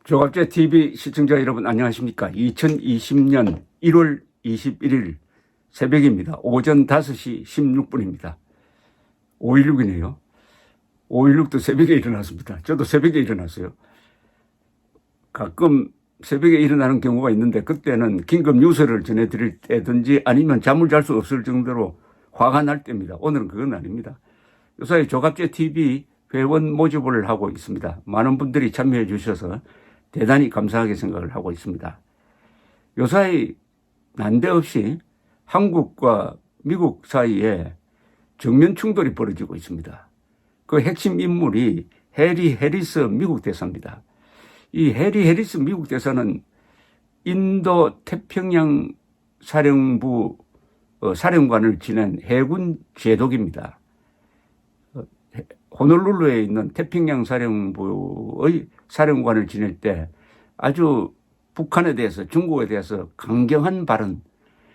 조갑제 TV 시청자 여러분 안녕하십니까? 2020년 1월 21일 새벽입니다. 오전 5시 16분입니다. 5.16이네요. 5.16도 새벽에 일어났습니다. 저도 새벽에 일어났어요. 가끔 새벽에 일어나는 경우가 있는데 그때는 긴급 뉴스를 전해드릴 때든지 아니면 잠을 잘 수 없을 정도로 화가 날 때입니다. 오늘은 그건 아닙니다. 요사이 조갑제 TV 회원 모집을 하고 있습니다. 많은 분들이 참여해 주셔서 대단히 감사하게 생각을 하고 있습니다. 요사이 난데없이 한국과 미국 사이에 정면 충돌이 벌어지고 있습니다. 그 핵심 인물이 해리 해리스 미국 대사입니다. 이 해리 해리스 미국 대사는 인도 태평양 사령부 사령관을 지낸 해군 제독입니다. 호놀룰루에 있는 태평양 사령부의 사령관을 지낼 때 아주 북한에 대해서 중국에 대해서 강경한 발언,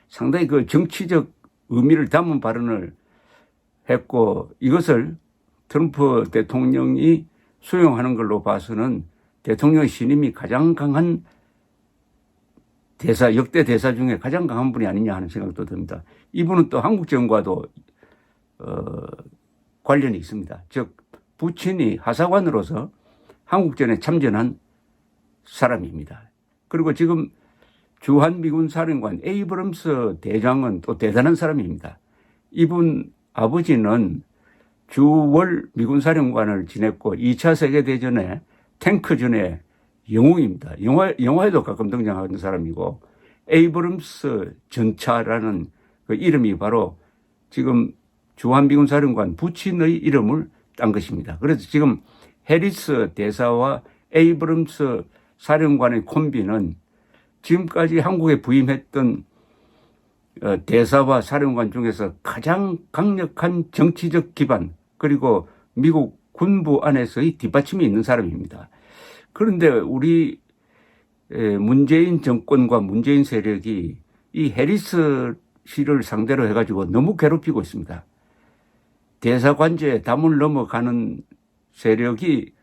상당히 그 정치적 의미를 담은 발언을 했고 이것을 트럼프 대통령이 수용하는 걸로 봐서는 대통령 신임이 가장 강한 대사, 역대 대사 중에 가장 강한 분이 아니냐 하는 생각도 듭니다. 이분은 또 한국 정과도 관련이 있습니다. 즉 부친이 하사관으로서 한국전에 참전한 사람입니다. 그리고 지금 주한미군 사령관 에이브럼스 대장은 또 대단한 사람입니다. 이분 아버지는 주월 미군 사령관을 지냈고 2차 세계대전에 탱크전의 영웅입니다. 영화에도 가끔 등장하는 사람이고 에이브럼스 전차라는 그 이름이 바로 지금 주한미군 사령관 부친의 이름을 딴 것입니다. 그래서 지금 해리스 대사와 에이브럼스 사령관의 콤비는 지금까지 한국에 부임했던 대사와 사령관 중에서 가장 강력한 정치적 기반 그리고 미국 군부 안에서의 뒷받침이 있는 사람입니다. 그런데 우리 문재인 정권과 문재인 세력이 이 해리스 씨를 상대로 해가지고 너무 괴롭히고 있습니다. 대사관제에 담을 넘어가는 세력이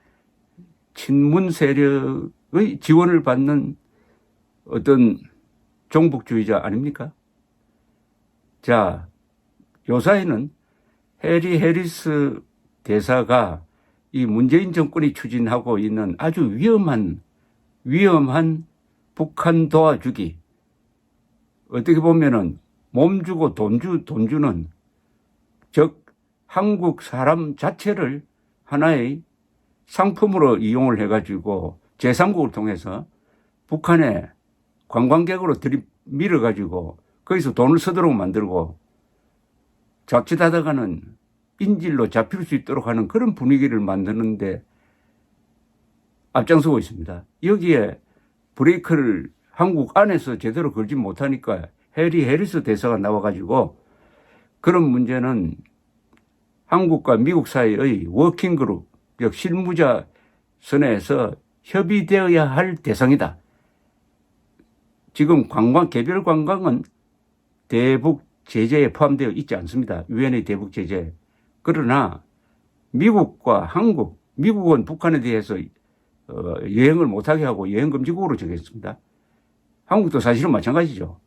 친문 세력의 지원을 받는 어떤 종북주의자 아닙니까? 자, 요사이는 해리 해리스 대사가 이 문재인 정권이 추진하고 있는 아주 위험한 북한 도와주기, 어떻게 보면은 몸 주고 돈 주는, 즉 한국 사람 자체를 하나의 상품으로 이용을 해가지고 제3국을 통해서 북한에 관광객으로 밀어가지고 거기서 돈을 쓰도록 만들고 자칫하다가는 인질로 잡힐 수 있도록 하는 그런 분위기를 만드는데 앞장서고 있습니다. 여기에 브레이크를 한국 안에서 제대로 걸지 못하니까 해리 해리스 대사가 나와가지고 그런 문제는 한국과 미국 사이의 워킹그룹, 즉 실무자 선에서 협의되어야 할 대상이다. 지금 개별 관광은 대북 제재에 포함되어 있지 않습니다. 유엔의 대북 제재. 그러나 미국과 한국, 미국은 북한에 대해서 여행을 못하게 하고 여행금지국으로 정했습니다. 한국도 사실은 마찬가지죠.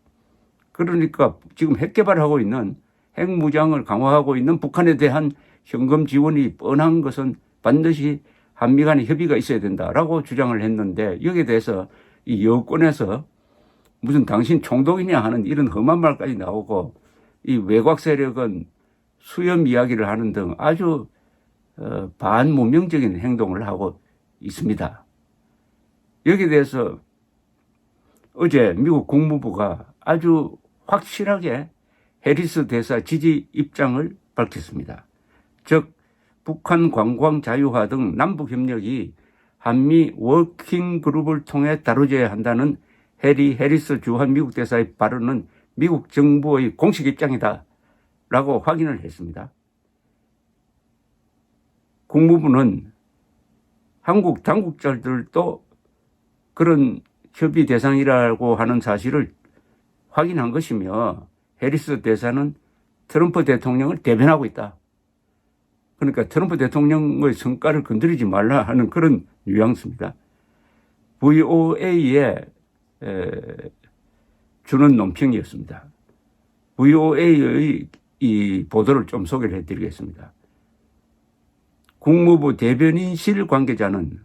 그러니까 지금 핵 개발하고 있는 핵무장을 강화하고 있는 북한에 대한 현금 지원이 뻔한 것은 반드시 한미 간의 협의가 있어야 된다라고 주장을 했는데 여기에 대해서 이 여권에서 무슨 당신 총독이냐 하는 이런 험한 말까지 나오고 이 외곽 세력은 수염 이야기를 하는 등 아주 반문명적인 행동을 하고 있습니다. 여기에 대해서 어제 미국 국무부가 아주 확실하게 해리스 대사 지지 입장을 밝혔습니다. 즉 북한 관광 자유화 등 남북 협력이 한미 워킹 그룹을 통해 다뤄져야 한다는 해리 해리스 주한 미국 대사의 발언은 미국 정부의 공식 입장이다 라고 확인을 했습니다. 국무부는 한국 당국자들도 그런 협의 대상이라고 하는 사실을 확인한 것이며 해리스 대사는 트럼프 대통령을 대변하고 있다. 그러니까 트럼프 대통령의 성과를 건드리지 말라 하는 그런 뉘앙스입니다. VOA에 주는 논평이었습니다. VOA의 이 보도를 좀 소개를 해드리겠습니다. 국무부 대변인실 관계자는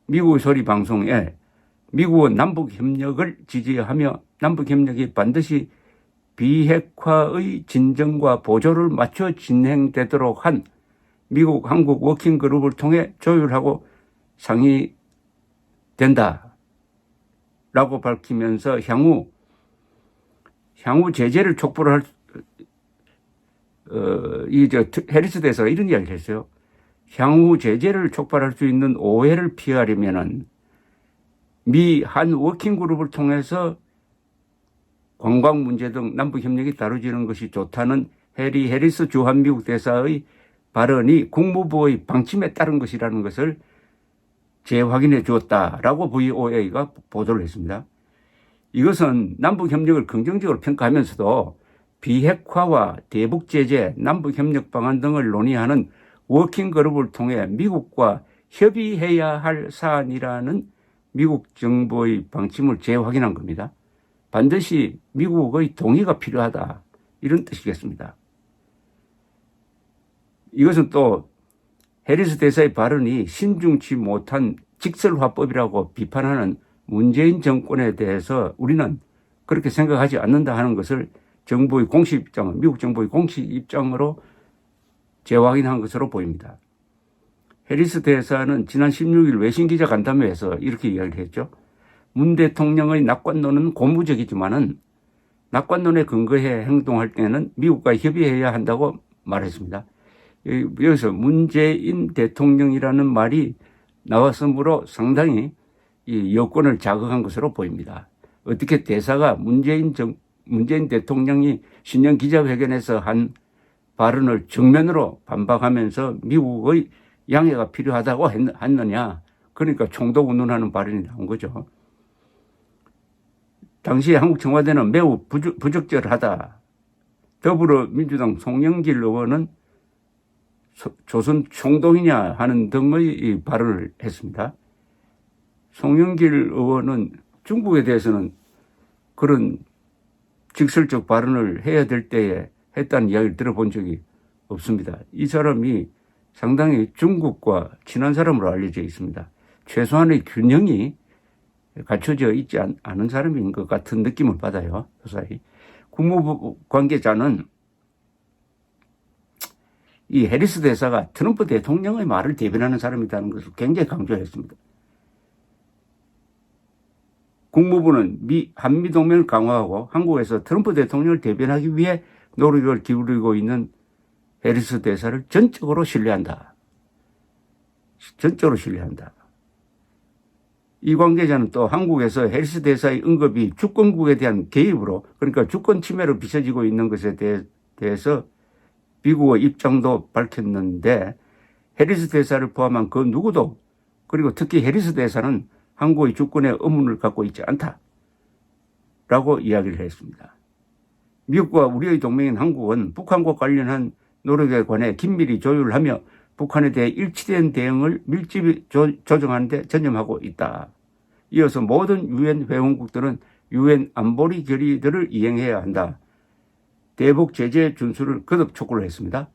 미국 소리 방송에 미국은 남북협력을 지지하며 남북협력이 반드시 비핵화의 진정과 보조를 맞춰 진행되도록 한 미국 한국 워킹그룹을 통해 조율하고 상의된다 라고 밝히면서 향후 제재를 촉구를 할 해리스 대사가 이런 이야기를 했어요. 향후 제재를 촉발할 수 있는 오해를 피하려면은 미 한 워킹그룹을 통해서 관광 문제 등 남북 협력이 다뤄지는 것이 좋다는 해리스 주한미국 대사의 발언이 국무부의 방침에 따른 것이라는 것을 재확인해 주었다라고 VOA가 보도를 했습니다. 이것은 남북 협력을 긍정적으로 평가하면서도 비핵화와 대북 제재, 남북 협력 방안 등을 논의하는 워킹그룹을 통해 미국과 협의해야 할 사안이라는 미국 정부의 방침을 재확인한 겁니다. 반드시 미국의 동의가 필요하다, 이런 뜻이겠습니다. 이것은 또 해리스 대사의 발언이 신중치 못한 직설화법이라고 비판하는 문재인 정권에 대해서 우리는 그렇게 생각하지 않는다 하는 것을 정부의 공식 입장, 미국 정부의 공식 입장으로 재확인한 것으로 보입니다. 해리스 대사는 지난 16일 외신기자 간담회에서 이렇게 이야기를 했죠. 문 대통령의 낙관론은 고무적이지만은 낙관론에 근거해 행동할 때는 미국과 협의해야 한다고 말했습니다. 여기서 문재인 대통령이라는 말이 나왔으므로 상당히 이 여권을 자극한 것으로 보입니다. 어떻게 대사가 문재인 대통령이 신년 기자회견에서 한 발언을 정면으로 반박하면서 미국의 양해가 필요하다고 했느냐. 그러니까 총독 운운하는 발언이 나온 거죠. 당시 한국 청와대는 매우 부적절하다. 더불어민주당 송영길 의원은 조선 총독이냐 하는 등의 발언을 했습니다. 송영길 의원은 중국에 대해서는 그런 직설적 발언을 해야 될 때에 했다는 이야기를 들어본 적이 없습니다. 이 사람이 상당히 중국과 친한 사람으로 알려져 있습니다. 최소한의 균형이 갖춰져 있지 않은 사람인 것 같은 느낌을 받아요. 조사히. 국무부 관계자는 이 해리스 대사가 트럼프 대통령의 말을 대변하는 사람이라는 것을 굉장히 강조했습니다. 국무부는 한미동맹을 강화하고 한국에서 트럼프 대통령을 대변하기 위해 노력을 기울이고 있는 해리스 대사를 전적으로 신뢰한다. 전적으로 신뢰한다. 이 관계자는 또 한국에서 해리스 대사의 언급이 주권국에 대한 개입으로, 그러니까 주권 침해로 비춰지고 있는 것에 대해서 미국의 입장도 밝혔는데 해리스 대사를 포함한 그 누구도, 그리고 특히 해리스 대사는 한국의 주권에 의문을 갖고 있지 않다라고 이야기를 했습니다. 미국과 우리의 동맹인 한국은 북한과 관련한 노력에 관해 긴밀히 조율하며 북한에 대해 일치된 대응을 밀집히 조정하는 데 전념하고 있다. 이어서 모든 유엔 회원국들은 유엔 안보리 결의들을 이행해야 한다. 대북 제재 준수를 거듭 촉구를 했습니다.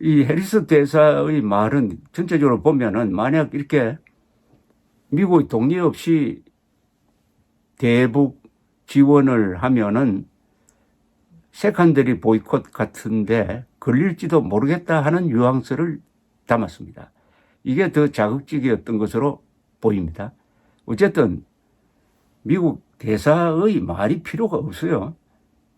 이 해리스 대사의 말은 전체적으로 보면은 만약 이렇게 미국의 동의 없이 대북 지원을 하면은 세컨더리 보이콧 같은데 걸릴지도 모르겠다 하는 뉘앙스를 담았습니다. 이게 더 자극적이었던 것으로 보입니다. 어쨌든 미국 대사의 말이 필요가 없어요.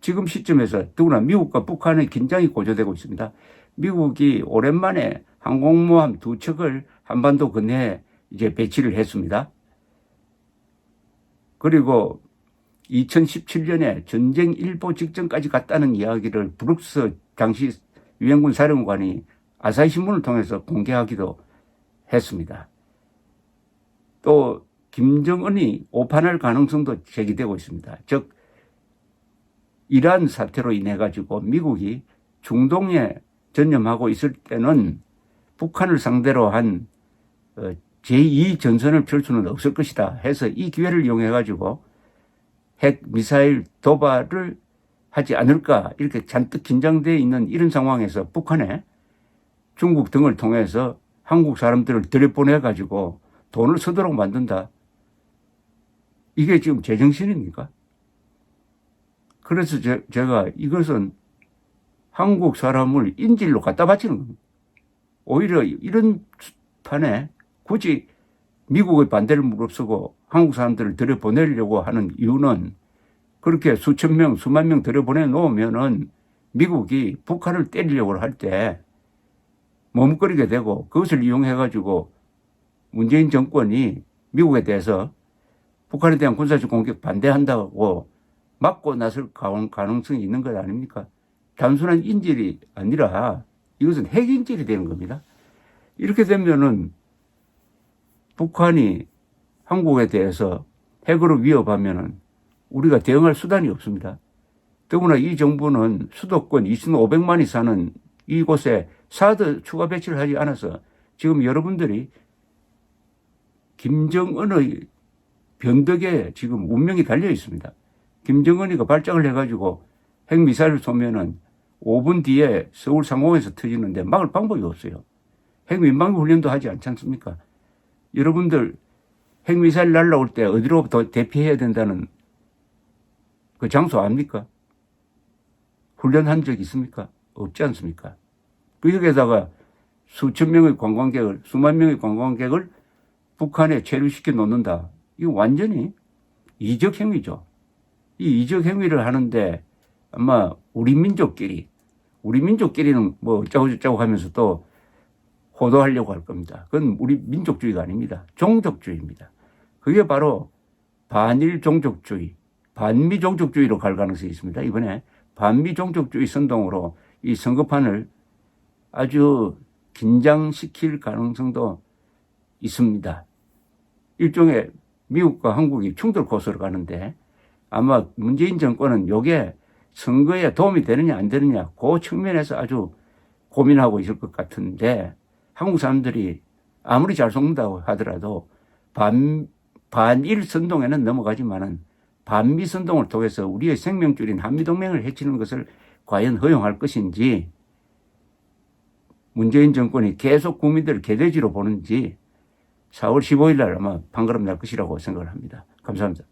지금 시점에서 더구나 미국과 북한의 긴장이 고조되고 있습니다. 미국이 오랜만에 항공모함 2척을 한반도 근해에 이제 배치를 했습니다. 그리고 2017년에 전쟁 일보 직전까지 갔다는 이야기를 브룩스 당시 유엔군 사령관이 아사히 신문을 통해서 공개하기도 했습니다. 또 김정은이 오판할 가능성도 제기되고 있습니다. 즉 이란 사태로 인해 가지고 미국이 중동에 전념하고 있을 때는 북한을 상대로 한 제2 전선을 펼 수는 없을 것이다 해서 이 기회를 이용해가지고 핵 미사일 도발을 하지 않을까 이렇게 잔뜩 긴장되어 있는 이런 상황에서 북한에 중국 등을 통해서 한국 사람들을 들여보내가지고 돈을 쓰도록 만든다. 이게 지금 제정신입니까? 그래서 제가 이것은 한국 사람을 인질로 갖다 바치는 겁니다. 오히려 이런 판에 굳이 미국의 반대를 무릅쓰고 한국 사람들을 들여보내려고 하는 이유는 그렇게 수천 명, 수만 명 들여보내 놓으면은 미국이 북한을 때리려고 할 때 머뭇거리게 되고 그것을 이용해가지고 문재인 정권이 미국에 대해서 북한에 대한 군사적 공격 반대한다고 막고 나설 가능성이 있는 것 아닙니까? 단순한 인질이 아니라 이것은 핵인질이 되는 겁니다. 이렇게 되면은 북한이 한국에 대해서 핵으로 위협하면은 우리가 대응할 수단이 없습니다. 더구나 이 정부는 수도권 2,500만이 사는 이곳에 사드 추가 배치를 하지 않아서 지금 여러분들이 김정은의 변덕에 지금 운명이 달려 있습니다. 김정은이가 발작을 해가지고 핵미사일을 쏘면은 5분 뒤에 서울 상공에서 터지는데 막을 방법이 없어요. 핵민방위 훈련도 하지 않지 않습니까? 여러분들 핵미사일 날라올 때 어디로부터 대피해야 된다는 그 장소 압니까? 훈련한 적 있습니까? 없지 않습니까? 여기에다가 수천 명의 관광객을, 수만 명의 관광객을 북한에 체류시켜 놓는다. 이거 완전히 이적 행위죠. 이 이적 행위를 하는데 아마 우리 민족끼리는 뭐 어쩌고저쩌고 하면서 또 호도하려고 할 겁니다. 그건 우리 민족주의가 아닙니다. 종족주의입니다. 그게 바로 반일 종족주의, 반미 종족주의로 갈 가능성이 있습니다. 이번에 반미 종족주의 선동으로 이 선거판을 아주 긴장시킬 가능성도 있습니다. 일종의 미국과 한국이 충돌 코스로 가는데 아마 문재인 정권은 이게 선거에 도움이 되느냐 안 되느냐 그 측면에서 아주 고민하고 있을 것 같은데 한국 사람들이 아무리 잘 속는다고 하더라도 반일 선동에는 넘어가지만은 반미 선동을 통해서 우리의 생명줄인 한미동맹을 해치는 것을 과연 허용할 것인지 문재인 정권이 계속 국민들을 개돼지로 보는지 4월 15일 날 아마 판가름 날 것이라고 생각을 합니다. 감사합니다.